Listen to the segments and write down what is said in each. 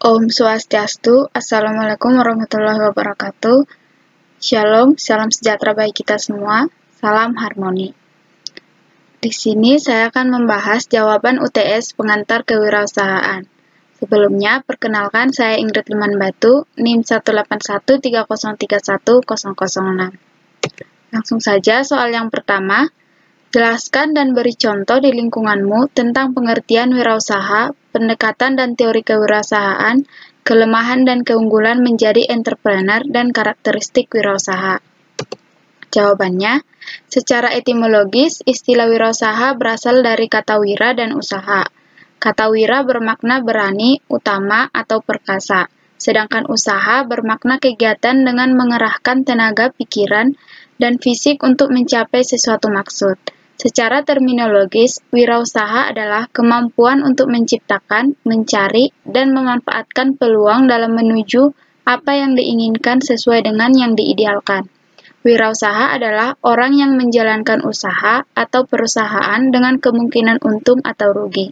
Om Swastiastu, Assalamualaikum warahmatullahi wabarakatuh. Shalom, salam sejahtera bagi kita semua, salam harmoni. Di sini saya akan membahas jawaban UTS pengantar kewirausahaan. Sebelumnya, perkenalkan saya Ingrid Liman Batu, NIM 18130310006. Langsung saja soal yang pertama. Jelaskan dan beri contoh di lingkunganmu tentang pengertian wirausaha, pendekatan dan teori kewirausahaan, kelemahan dan keunggulan menjadi entrepreneur, dan karakteristik wirausaha. Jawabannya, secara etimologis, istilah wirausaha berasal dari kata wira dan usaha. Kata wira bermakna berani, utama, atau perkasa, sedangkan usaha bermakna kegiatan dengan mengerahkan tenaga pikiran dan fisik untuk mencapai sesuatu maksud. Secara terminologis, wirausaha adalah kemampuan untuk menciptakan, mencari, dan memanfaatkan peluang dalam menuju apa yang diinginkan sesuai dengan yang diidealkan. Wirausaha adalah orang yang menjalankan usaha atau perusahaan dengan kemungkinan untung atau rugi.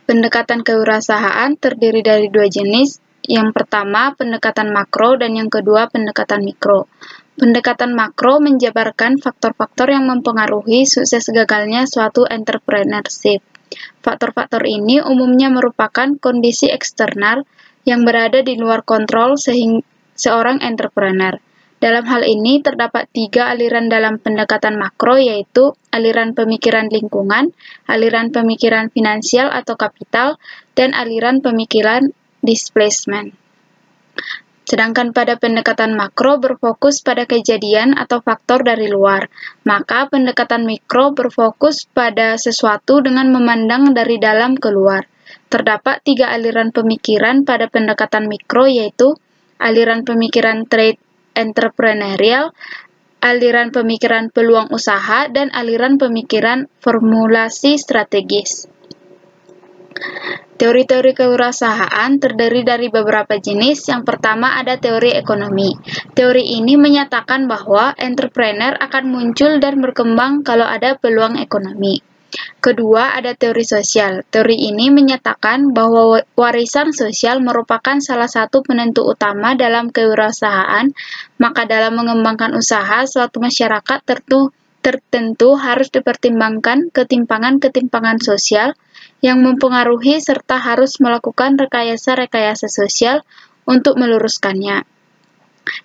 Pendekatan kewirausahaan terdiri dari dua jenis. Yang pertama, pendekatan makro, dan yang kedua, pendekatan mikro. Pendekatan makro menjabarkan faktor-faktor yang mempengaruhi sukses gagalnya suatu entrepreneurship. Faktor-faktor ini umumnya merupakan kondisi eksternal yang berada di luar kontrol seorang entrepreneur. Dalam hal ini, terdapat 3 aliran dalam pendekatan makro, yaitu aliran pemikiran lingkungan, aliran pemikiran finansial atau kapital, dan aliran pemikiran displacement. Sedangkan pada pendekatan makro berfokus pada kejadian atau faktor dari luar, maka pendekatan mikro berfokus pada sesuatu dengan memandang dari dalam keluar. Terdapat 3 aliran pemikiran pada pendekatan mikro, yaitu aliran pemikiran trade entrepreneurial, aliran pemikiran peluang usaha, dan aliran pemikiran formulasi strategis. Teori-teori kewirausahaan terdiri dari beberapa jenis. Yang pertama ada teori ekonomi. Teori ini menyatakan bahwa entrepreneur akan muncul dan berkembang kalau ada peluang ekonomi. Kedua ada teori sosial. Teori ini menyatakan bahwa warisan sosial merupakan salah satu penentu utama dalam kewirausahaan, maka dalam mengembangkan usaha suatu masyarakat tertentu harus dipertimbangkan ketimpangan-ketimpangan sosial yang mempengaruhi serta harus melakukan rekayasa-rekayasa sosial untuk meluruskannya.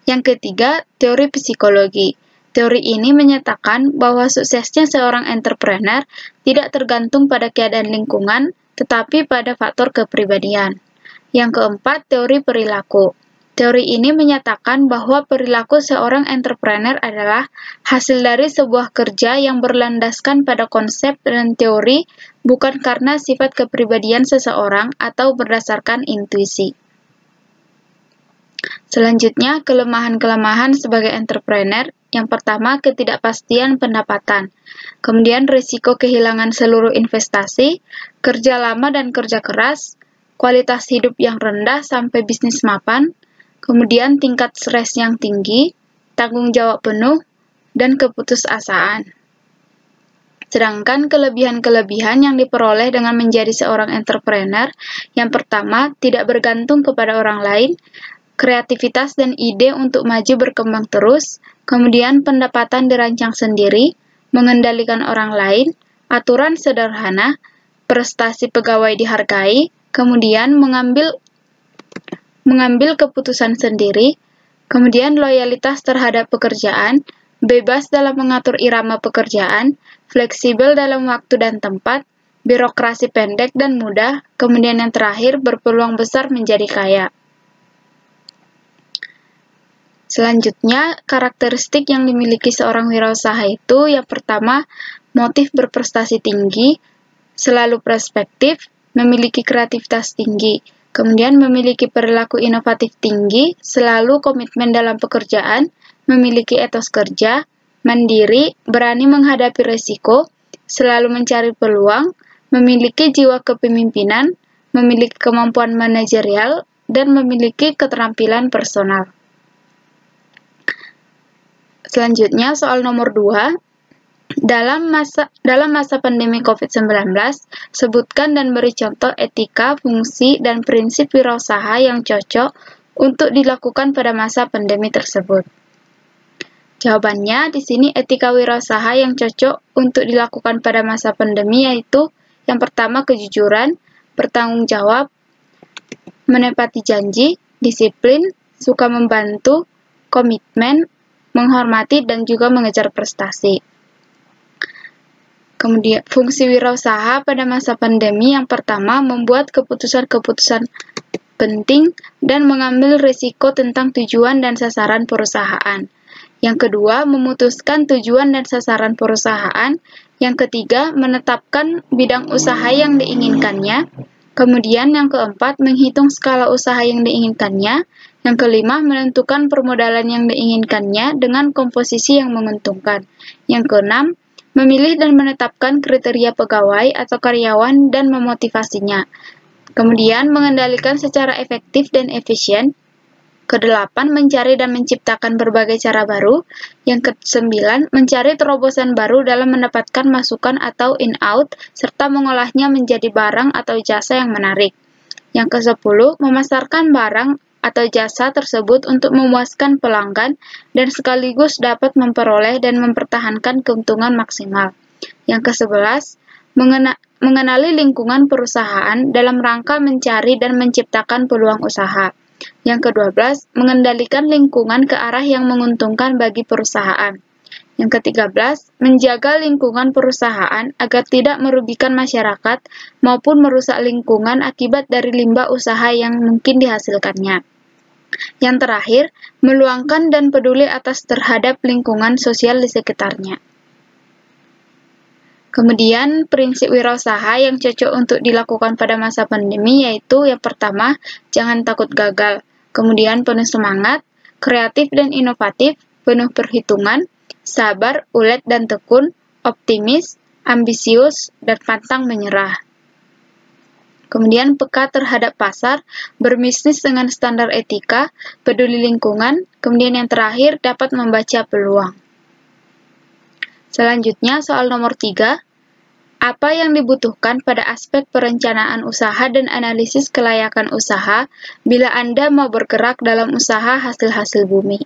Yang ketiga, teori psikologi. Teori ini menyatakan bahwa suksesnya seorang entrepreneur tidak tergantung pada keadaan lingkungan, tetapi pada faktor kepribadian. Yang keempat, teori perilaku. Teori ini menyatakan bahwa perilaku seorang entrepreneur adalah hasil dari sebuah kerja yang berlandaskan pada konsep dan teori, bukan karena sifat kepribadian seseorang atau berdasarkan intuisi. Selanjutnya, kelemahan-kelemahan sebagai entrepreneur. Yang pertama, ketidakpastian pendapatan. Kemudian, risiko kehilangan seluruh investasi, kerja lama dan kerja keras, kualitas hidup yang rendah sampai bisnis mapan, kemudian tingkat stres yang tinggi, tanggung jawab penuh, dan keputusasaan. Sedangkan kelebihan-kelebihan yang diperoleh dengan menjadi seorang entrepreneur, yang pertama, tidak bergantung kepada orang lain, kreativitas dan ide untuk maju berkembang terus, kemudian pendapatan dirancang sendiri, mengendalikan orang lain, aturan sederhana, prestasi pegawai dihargai, kemudian mengambil keputusan sendiri, kemudian loyalitas terhadap pekerjaan, bebas dalam mengatur irama pekerjaan, fleksibel dalam waktu dan tempat, birokrasi pendek dan mudah, kemudian yang terakhir berpeluang besar menjadi kaya. Selanjutnya, karakteristik yang dimiliki seorang wirausaha itu, yang pertama, motif berprestasi tinggi, selalu perspektif, memiliki kreativitas tinggi, kemudian memiliki perilaku inovatif tinggi, selalu komitmen dalam pekerjaan, memiliki etos kerja, mandiri, berani menghadapi risiko, selalu mencari peluang, memiliki jiwa kepemimpinan, memiliki kemampuan manajerial, dan memiliki keterampilan personal. Selanjutnya, soal nomor 2. Dalam masa pandemi COVID-19, sebutkan dan beri contoh etika, fungsi, dan prinsip wirausaha yang cocok untuk dilakukan pada masa pandemi tersebut. Jawabannya, di sini etika wirausaha yang cocok untuk dilakukan pada masa pandemi yaitu yang pertama kejujuran, bertanggung jawab, menepati janji, disiplin, suka membantu, komitmen, menghormati, dan juga mengejar prestasi. Kemudian, fungsi wirausaha pada masa pandemi yang pertama membuat keputusan-keputusan penting dan mengambil risiko tentang tujuan dan sasaran perusahaan. Yang kedua, memutuskan tujuan dan sasaran perusahaan. Yang ketiga, menetapkan bidang usaha yang diinginkannya. Kemudian yang keempat, menghitung skala usaha yang diinginkannya. Yang kelima, menentukan permodalan yang diinginkannya dengan komposisi yang menguntungkan. Yang keenam, memilih dan menetapkan kriteria pegawai atau karyawan dan memotivasinya. Kemudian, mengendalikan secara efektif dan efisien. Kedelapan, mencari dan menciptakan berbagai cara baru. Yang kesembilan, mencari terobosan baru dalam mendapatkan masukan atau in-out, serta mengolahnya menjadi barang atau jasa yang menarik. Yang kesepuluh, memasarkan barang atau jasa tersebut untuk memuaskan pelanggan dan sekaligus dapat memperoleh dan mempertahankan keuntungan maksimal. Yang ke-11, mengenali lingkungan perusahaan dalam rangka mencari dan menciptakan peluang usaha. Yang ke-12, mengendalikan lingkungan ke arah yang menguntungkan bagi perusahaan. Yang ke-13, menjaga lingkungan perusahaan agar tidak merugikan masyarakat maupun merusak lingkungan akibat dari limbah usaha yang mungkin dihasilkannya. Yang terakhir, meluangkan dan peduli atas terhadap lingkungan sosial di sekitarnya. Kemudian, prinsip wirausaha yang cocok untuk dilakukan pada masa pandemi yaitu yang pertama, jangan takut gagal. Kemudian, penuh semangat, kreatif dan inovatif, penuh perhitungan, sabar, ulet dan tekun, optimis, ambisius, dan pantang menyerah. Kemudian, peka terhadap pasar, berbisnis dengan standar etika, peduli lingkungan. Kemudian yang terakhir, dapat membaca peluang. Selanjutnya, soal nomor 3. Apa yang dibutuhkan pada aspek perencanaan usaha dan analisis kelayakan usaha bila Anda mau bergerak dalam usaha hasil-hasil bumi?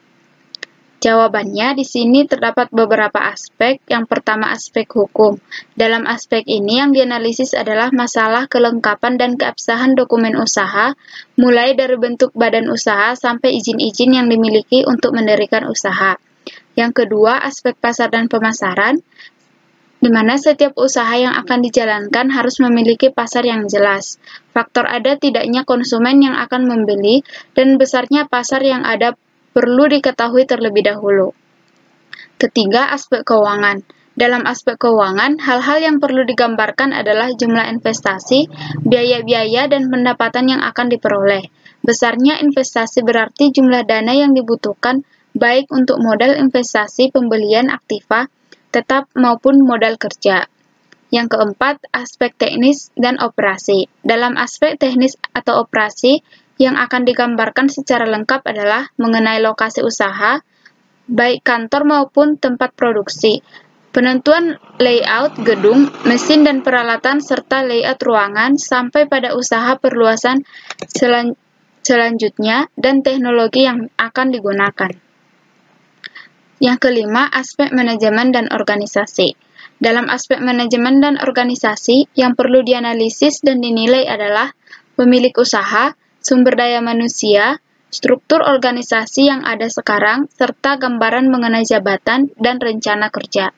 Jawabannya di sini terdapat beberapa aspek. Yang pertama, aspek hukum. Dalam aspek ini yang dianalisis adalah masalah kelengkapan dan keabsahan dokumen usaha, mulai dari bentuk badan usaha sampai izin-izin yang dimiliki untuk mendirikan usaha. Yang kedua, aspek pasar dan pemasaran, di mana setiap usaha yang akan dijalankan harus memiliki pasar yang jelas. Faktor ada tidaknya konsumen yang akan membeli, dan besarnya pasar yang ada perlu diketahui terlebih dahulu. Ketiga, aspek keuangan. Dalam aspek keuangan, hal-hal yang perlu digambarkan adalah jumlah investasi, biaya-biaya, dan pendapatan yang akan diperoleh. Besarnya investasi berarti jumlah dana yang dibutuhkan baik untuk modal investasi pembelian aktiva tetap maupun modal kerja. Yang keempat, aspek teknis dan operasi. Dalam aspek teknis atau operasi, yang akan digambarkan secara lengkap adalah mengenai lokasi usaha, baik kantor maupun tempat produksi, penentuan layout gedung, mesin dan peralatan, serta layout ruangan, sampai pada usaha perluasan selanjutnya dan teknologi yang akan digunakan. Yang kelima, aspek manajemen dan organisasi. Dalam aspek manajemen dan organisasi, yang perlu dianalisis dan dinilai adalah pemilik usaha, sumber daya manusia, struktur organisasi yang ada sekarang, serta gambaran mengenai jabatan dan rencana kerja.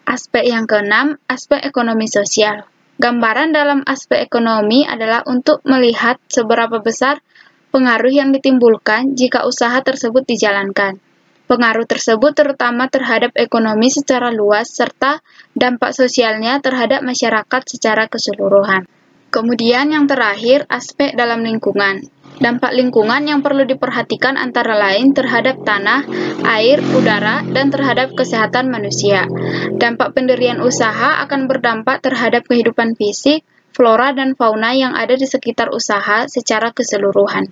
Aspek yang keenam, aspek ekonomi sosial. Gambaran dalam aspek ekonomi adalah untuk melihat seberapa besar pengaruh yang ditimbulkan jika usaha tersebut dijalankan. Pengaruh tersebut terutama terhadap ekonomi secara luas serta dampak sosialnya terhadap masyarakat secara keseluruhan. Kemudian yang terakhir, aspek dalam lingkungan. Dampak lingkungan yang perlu diperhatikan antara lain terhadap tanah, air, udara, dan terhadap kesehatan manusia. Dampak pendirian usaha akan berdampak terhadap kehidupan fisik, flora, dan fauna yang ada di sekitar usaha secara keseluruhan.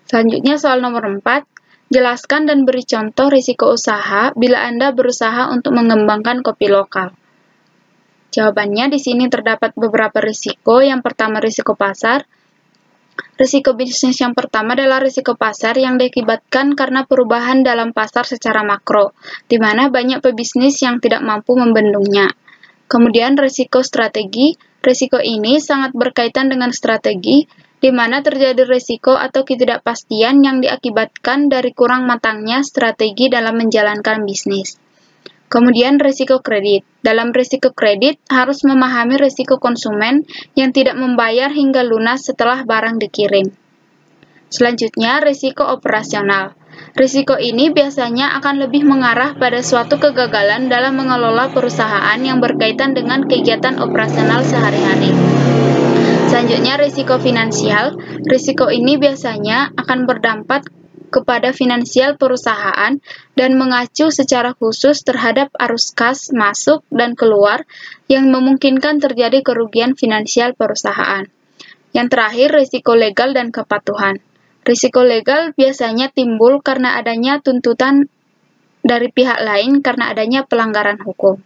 Selanjutnya soal nomor 4. Jelaskan dan beri contoh risiko usaha bila Anda berusaha untuk mengembangkan kopi lokal. Jawabannya di sini terdapat beberapa risiko. Yang pertama, risiko pasar. Risiko bisnis yang pertama adalah risiko pasar yang diakibatkan karena perubahan dalam pasar secara makro, di mana banyak pebisnis yang tidak mampu membendungnya. Kemudian risiko strategi. Risiko ini sangat berkaitan dengan strategi, di mana terjadi risiko atau ketidakpastian yang diakibatkan dari kurang matangnya strategi dalam menjalankan bisnis. Kemudian risiko kredit. Dalam risiko kredit, harus memahami risiko konsumen yang tidak membayar hingga lunas setelah barang dikirim. Selanjutnya, risiko operasional. Risiko ini biasanya akan lebih mengarah pada suatu kegagalan dalam mengelola perusahaan yang berkaitan dengan kegiatan operasional sehari-hari. Selanjutnya, risiko finansial. Risiko ini biasanya akan berdampak kepada finansial perusahaan dan mengacu secara khusus terhadap arus kas masuk dan keluar yang memungkinkan terjadi kerugian finansial perusahaan. Yang terakhir, risiko legal dan kepatuhan. Risiko legal biasanya timbul karena adanya tuntutan dari pihak lain karena adanya pelanggaran hukum.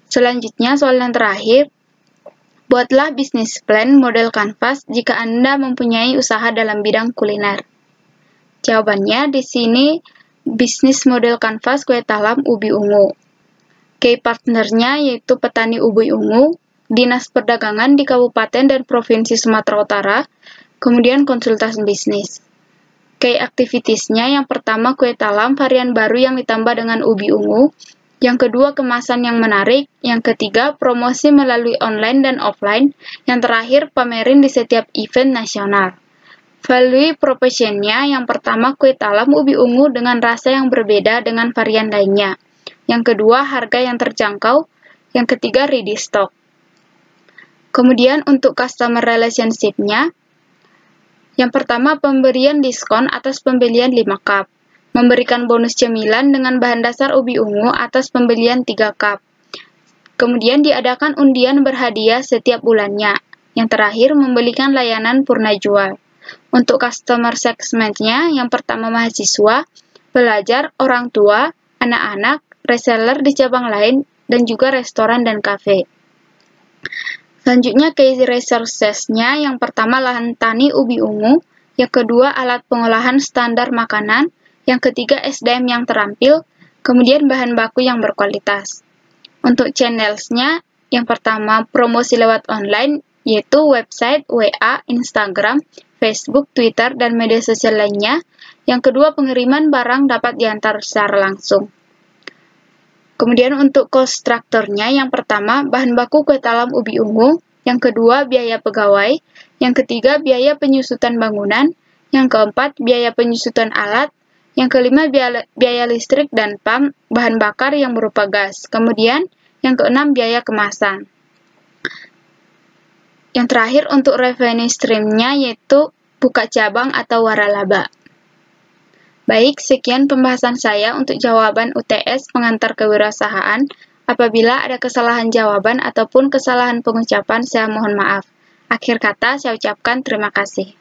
Selanjutnya, soal yang terakhir, buatlah bisnis plan model kanvas jika Anda mempunyai usaha dalam bidang kuliner. Jawabannya di sini bisnis model kanvas kue talam ubi ungu. Key partnernya yaitu petani ubi ungu, Dinas Perdagangan di Kabupaten dan Provinsi Sumatera Utara, kemudian konsultan bisnis. Key activitiesnya yang pertama kue talam varian baru yang ditambah dengan ubi ungu, yang kedua kemasan yang menarik, yang ketiga promosi melalui online dan offline, yang terakhir pamerin di setiap event nasional. Value proposition-nya yang pertama kue talam ubi ungu dengan rasa yang berbeda dengan varian lainnya. Yang kedua harga yang terjangkau. Yang ketiga ready stock. Kemudian untuk customer relationship-nya, yang pertama pemberian diskon atas pembelian 5 cup. Memberikan bonus cemilan dengan bahan dasar ubi ungu atas pembelian 3 cup. Kemudian diadakan undian berhadiah setiap bulannya. Yang terakhir memberikan layanan purna jual. Untuk customer segment-nya, yang pertama mahasiswa, pelajar, orang tua, anak-anak, reseller di cabang lain, dan juga restoran dan kafe. Selanjutnya key resources-nya, yang pertama lahan tani ubi ungu, yang kedua alat pengolahan standar makanan, yang ketiga SDM yang terampil, kemudian bahan baku yang berkualitas. Untuk channels-nya, yang pertama promosi lewat online, yaitu website, WA, Instagram, Facebook, Twitter, dan media sosial lainnya. Yang kedua, pengiriman barang dapat diantar secara langsung. Kemudian untuk cost structure-nya, yang pertama, bahan baku kue talam ubi ungu. Yang kedua, biaya pegawai. Yang ketiga, biaya penyusutan bangunan. Yang keempat, biaya penyusutan alat. Yang kelima, biaya listrik dan PAM, bahan bakar yang berupa gas. Kemudian, yang keenam, biaya kemasan. Yang terakhir untuk revenue stream-nya yaitu buka cabang atau waralaba. Baik, sekian pembahasan saya untuk jawaban UTS pengantar kewirausahaan. Apabila ada kesalahan jawaban ataupun kesalahan pengucapan, saya mohon maaf. Akhir kata, saya ucapkan terima kasih.